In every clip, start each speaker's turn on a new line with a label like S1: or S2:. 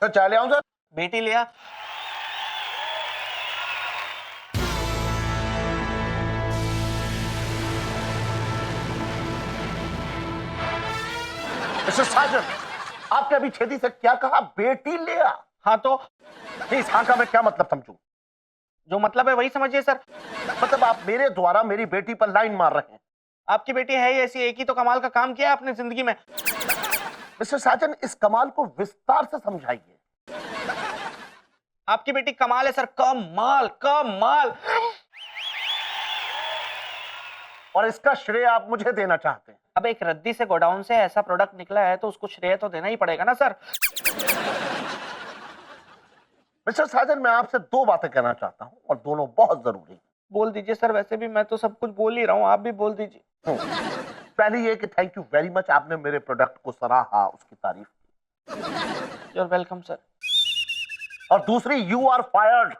S1: Sir चाय ले आऊं सर?
S2: बेटी लिया।
S1: मिस्टर साजन, आपने अभी छेदी से क्या कहा? बेटी लिया?
S2: हाँ तो
S1: इस हाँ का मैं क्या मतलब समझूं?
S2: जो मतलब है वही समझिए सर।
S1: मतलब आप मेरे द्वारा मेरी बेटी पर लाइन मार रहे हैं?
S2: आपकी बेटी है ही ऐसी, एक ही तो कमाल का काम किया है आपने जिंदगी में।
S1: मिस्टर साजन, इस कमाल को विस्तार से समझाइए।
S2: आपकी बेटी कमाल है सर, कमाल कमाल।
S1: और इसका श्रेय आप मुझे देना चाहते हैं?
S2: अब एक रद्दी से गोडाउन से ऐसा प्रोडक्ट निकला है तो उसको श्रेय तो देना ही पड़ेगा ना सर।
S1: मिस्टर साजन, मैं आपसे दो बातें कहना चाहता हूं और दोनों बहुत जरूरी हैं।
S2: बोल दीजिए सर, वैसे भी मैं तो सब कुछ बोल ही रहा हूँ, आप भी बोल दीजिए।
S1: पहली ये कि थैंक यू वेरी मच, आपने मेरे प्रोडक्ट को सराहा, उसकी तारीफ की।
S2: You are welcome sir.
S1: और दूसरी, यू आर फायर्ड।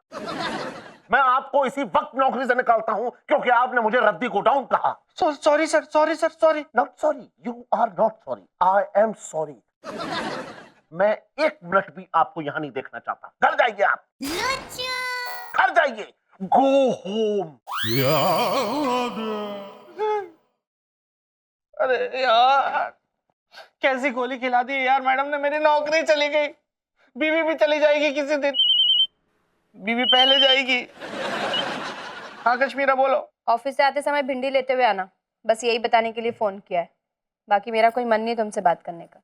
S1: मैं आपको इसी वक्त नौकरी से निकालता हूं क्योंकि आपने मुझे रद्दी गोडाउन कहा।
S2: Sorry sir, sorry sir, sorry.
S1: Not sorry, you are not sorry, I am sorry. मैं एक मिनट भी आपको यहां नहीं देखना चाहता। घर जाइए आप, घर जाइए, गो होम।
S2: अरे यार, कैसी गोली खिला दी यार मैडम ने, मेरी नौकरी चली गई। बीवी भी चली जाएगी किसी दिन, बीवी पहले जाएगी। हाँ कश्मीरा बोलो।
S3: ऑफिस से आते समय भिंडी लेते हुए आना, बस यही बताने के लिए फोन किया है। बाकी मेरा कोई मन नहीं तुमसे बात करने का।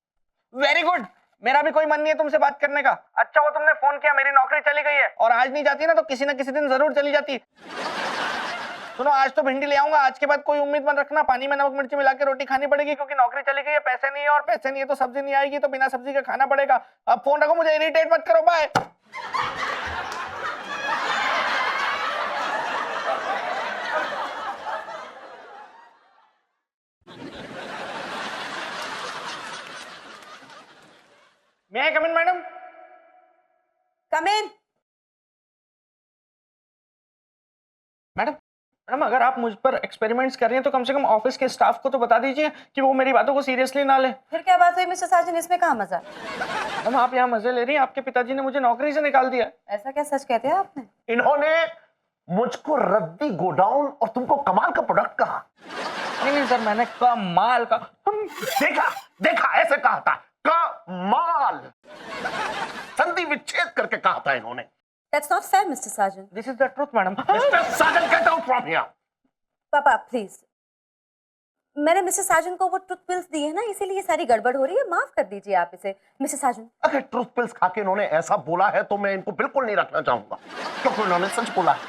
S2: वेरी गुड, मेरा भी कोई मन नहीं है तुमसे बात करने का। अच्छा वो तुमने फोन किया, मेरी नौकरी चली गई है और आज नहीं जाती ना तो किसी ना किसी दिन जरूर चली जाती। सुनो, आज तो भिंडी ले आऊंगा, आज के बाद कोई उम्मीद मत रखना। पानी में नमक मिर्ची मिला के रोटी खानी पड़ेगी क्योंकि नौकरी चली गई है, पैसे नहीं है और पैसे नहीं है तो सब्जी नहीं आएगी, तो बिना सब्जी का खाना पड़ेगा। अब फोन रखो, मुझे इरिटेट मत करो, bye. May I come in, madam?
S3: Come in.
S2: Madam अगर आप मुझ पर एक्सपेरिमेंट्स कर रही हैं तो कम से कम ऑफिस के स्टाफ को तो बता दीजिए कि वो मेरी बातों को सीरियसली ना ले।
S3: फिर क्या बात हुई मिस्टर साजन, इसमें कहाँ मजा?
S2: मैडम आप यहाँ मजे ले रही हैं, आपके पिताजी ने मुझे नौकरी से निकाल दिया।
S3: ऐसा क्या सच कहते हैं आपने?
S1: इन्होंने मुझको रद्दी गोडाउन और तुमको कमाल का प्रोडक्ट कहा।
S2: नहीं सर, मैंने कमाल का।
S1: देखा देखा, ऐसे कहा था, कमाल। संधि विच्छेद करके कहा था इन्होंने।
S3: That's not fair, Mr. Sargent.
S2: This is the truth madam.
S1: Mister Sajan, get out from here.
S3: पापा प्लीज, मैंने मिस्टर साजन को वो ट्रुथ पिल्स दी है ना, इसीलिए ये सारी गड़बड़ हो रही है। माफ कर दीजिए आप इसे मिस्टर साजन।
S1: अगर ट्रूथ पिल्स खा के इन्होंने ऐसा बोला है तो मैं इनको बिल्कुल नहीं रखना चाहूंगा क्योंकि इन्होंने सच बोला है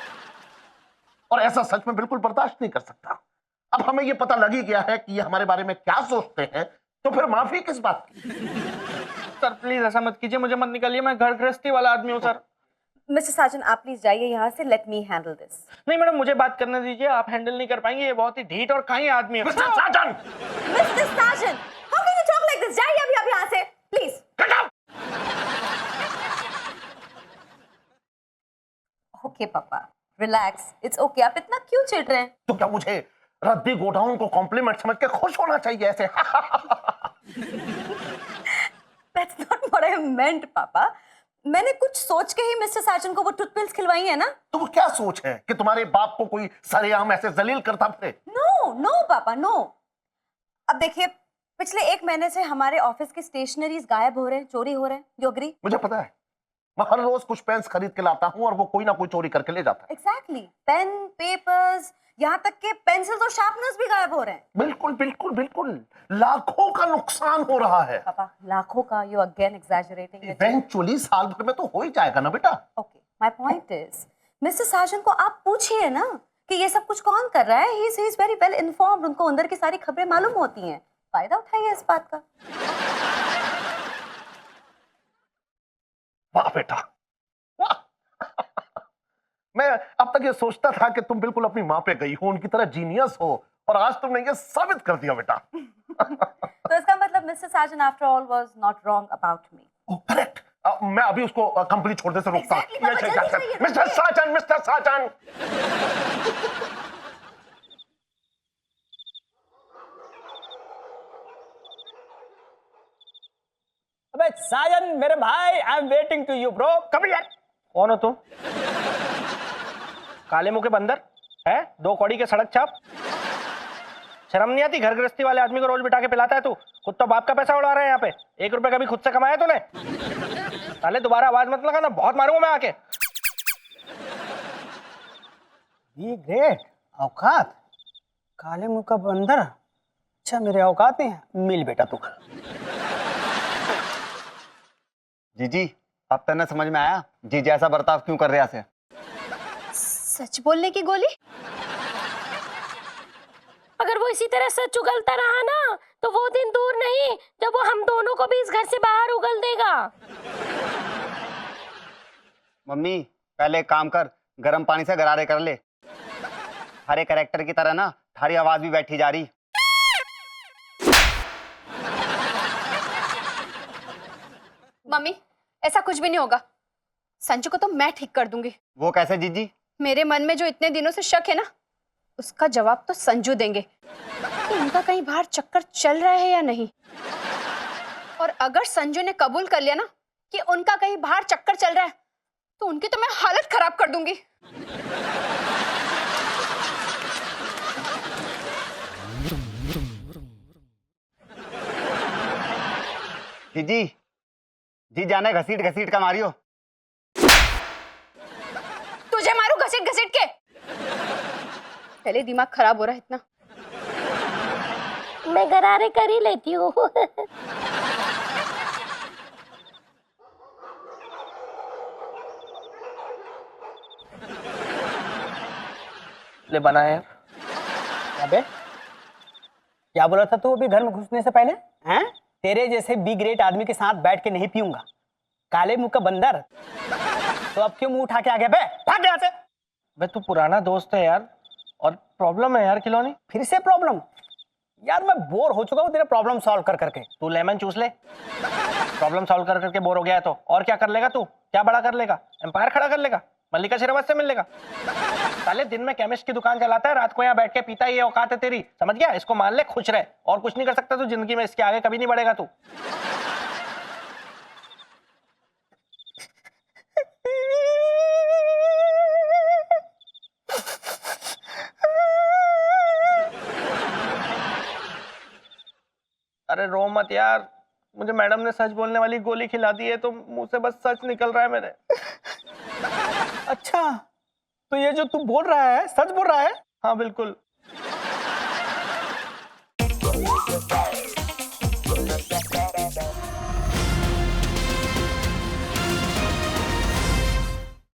S1: और ऐसा सच में बिल्कुल बर्दाश्त नहीं कर सकता। अब हमें ये पता लग ही गया है कि ये हमारे बारे में क्या सोचते हैं, तो फिर माफी किस बात की?
S2: सर प्लीज ऐसा मत कीजिए, मुझे मत निकालिए, मैं घर गृहस्थी वाला आदमी हूँ सर।
S3: मिस्टर साजन आप प्लीज जाइए यहाँ से, लेट मी हैंडल दिस।
S2: नहीं मैडम, मुझे बात करने दीजिए, आप हैंडल नहीं कर पाएंगे, ये बहुत ही ढीठ और काई आदमी है।
S1: Mister Sajan!
S3: Mister Sajan, how can you talk like this? जाइए अभी आप यहाँ से प्लीज।
S1: Get out!
S3: ओके पापा रिलैक्स, इट्स ओके। आप इतना क्यों चिढ़ रहे हैं?
S1: तो क्या मुझे रद्दी गोडाउन को कॉम्प्लीमेंट समझ के खुश होना चाहिए ऐसे?
S3: That's not what I meant, पापा। मैंने कुछ सोच के ही मिस्टर साजन को वो टूथ पिल्स खिलवाई है ना।
S1: तो वो क्या सोच है कि तुम्हारे बाप को कोई सरेआम ऐसे जलील करता फिरे?
S3: नो नो पापा नो। अब देखिए, पिछले 1 महीने से हमारे ऑफिस के स्टेशनरीज गायब हो रहे हैं, चोरी हो रहे हैं। You agree?
S1: मुझे पता है, मैं हर रोज कुछ पेन्स खरीद के लाता हूँ और वो कोई ना कोई चोरी करके ले जाता है।
S3: एग्जैक्टली, पेन, पेपर्स, यहाँ तक के पेंसिल्स और शार्पनर्स भी गायब हो रहे हैं।
S1: बिल्कुल बिल्कुल बिल्कुल, लाखों का नुकसान हो रहा है।
S3: पापा लाखों का, यू अगेन एग्जैजरेटिंग।
S1: इवेंचुअली साल भर में तो हो ही जाएगा ना बेटा।
S3: Okay, my point is mister Sajan को आप पूछिए ना कि ये सब कुछ कौन कर रहा है। He is very well informed, उनको अंदर की सारी खबरें मालूम होती हैं। फायदा उठाइए इस बात का।
S1: वाह बेटा वाह। मैं अब तक ये सोचता था कि तुम बिल्कुल अपनी माँ पे गई हो, उनकी तरह जीनियस हो, और आज तुमने ये साबित कर दिया बेटा।
S3: तो इसका मतलब mister Sajan after all was not wrong about me.
S1: Oh correct. मैं अभी उसको कंपनी छोड़ने से रोकता हूं।
S3: Exactly, पापा, जल्दी जाइए।
S1: मिस्टर साजन, मिस्टर साजन।
S4: साजन मेरे भाई, I am waiting to you bro. कभी यार।
S2: कौन हो तुम? काले मुंह के बंदर है, 2 कौड़ी के सड़क छाप। शर्म नहीं आती? घर गृहस्थी वाले आदमी को रोज बिठा के पिलाता है तू। खुद तो बाप का पैसा उड़ा रहा है यहाँ पे। 1 रुपए कभी खुद से कमाया तूने? साले दोबारा आवाज मत लगाना, बहुत मारूंगा मैं आके।
S4: ये ग्रेट औकात, काले मुंह का बंदर। अच्छा मेरे औकात नहीं है, मिल बेटा तू।
S5: जीजी अब तक न समझ में आया जीजी ऐसा बर्ताव क्यों कर रहा है।
S3: सच बोलने की गोली।
S6: अगर वो इसी तरह सच उगलता रहा ना तो वो दिन दूर नहीं जब वो हम दोनों को भी इस घर से बाहर उगल देगा।
S5: मम्मी पहले एक काम कर, गर्म पानी से गरारे कर ले। हरे कैरेक्टर की तरह ना थारी आवाज भी बैठी जा रही।
S3: मम्मी ऐसा कुछ भी नहीं होगा, संजू को तो मैं ठीक कर दूंगी।
S5: वो कैसे जीजी?
S3: मेरे मन में जो इतने दिनों से शक है ना, उसका जवाब तो संजू देंगे कि उनका कहीं बाहर चक्कर चल रहा है या नहीं। और अगर संजू ने कबूल कर लिया ना कि उनका कहीं बाहर चक्कर चल रहा है, तो उनकी तो मैं हालत खराब कर दूंगी।
S5: जीजी जी जाने घसीट घसीट का मारियो।
S3: तुझे मारू घसीट घसीट के? पहले दिमाग खराब हो रहा है इतना।
S6: मैं गरारे कर ही लेती हूँ।
S2: ले बना है।
S4: अबे क्या बोला था तू अभी घर में घुसने से पहले? हैं? तेरे जैसे बी ग्रेट आदमी के साथ बैठ के नहीं पीऊंगा, काले मुंह का बंदर। तो अब क्यों मुंह उठा के आ गया बे? भाग यहाँ से।
S2: बे तू पुराना दोस्त है यार, और प्रॉब्लम है यार खिलौनी।
S4: फिर से प्रॉब्लम? यार मैं बोर हो चुका हूँ तेरा प्रॉब्लम सॉल्व कर करके।
S2: तू लेमन चूस ले। प्रॉब्लम सॉल्व कर करके बोर हो गया है तो और क्या कर लेगा तू? क्या बड़ा कर लेगा? एम्पायर खड़ा कर लेगा? मल्लिका शेरावत से मिल लेगा? साले दिन में केमिस्ट की दुकान चलाता है, रात को यहाँ बैठ के पीता है। ये औकात है तेरी, समझ गया? इसको मान ले, खुश रहे, और कुछ नहीं कर सकता तू जिंदगी में। इसके आगे कभी नहीं बढ़ेगा तू। अरे रो मत यार, मुझे मैडम ने सच बोलने वाली गोली खिला दी है तो मुंह से बस सच निकल रहा है मेरे।
S4: अच्छा तो ये जो तू बोल रहा है सच बोल रहा है?
S2: हाँ बिल्कुल।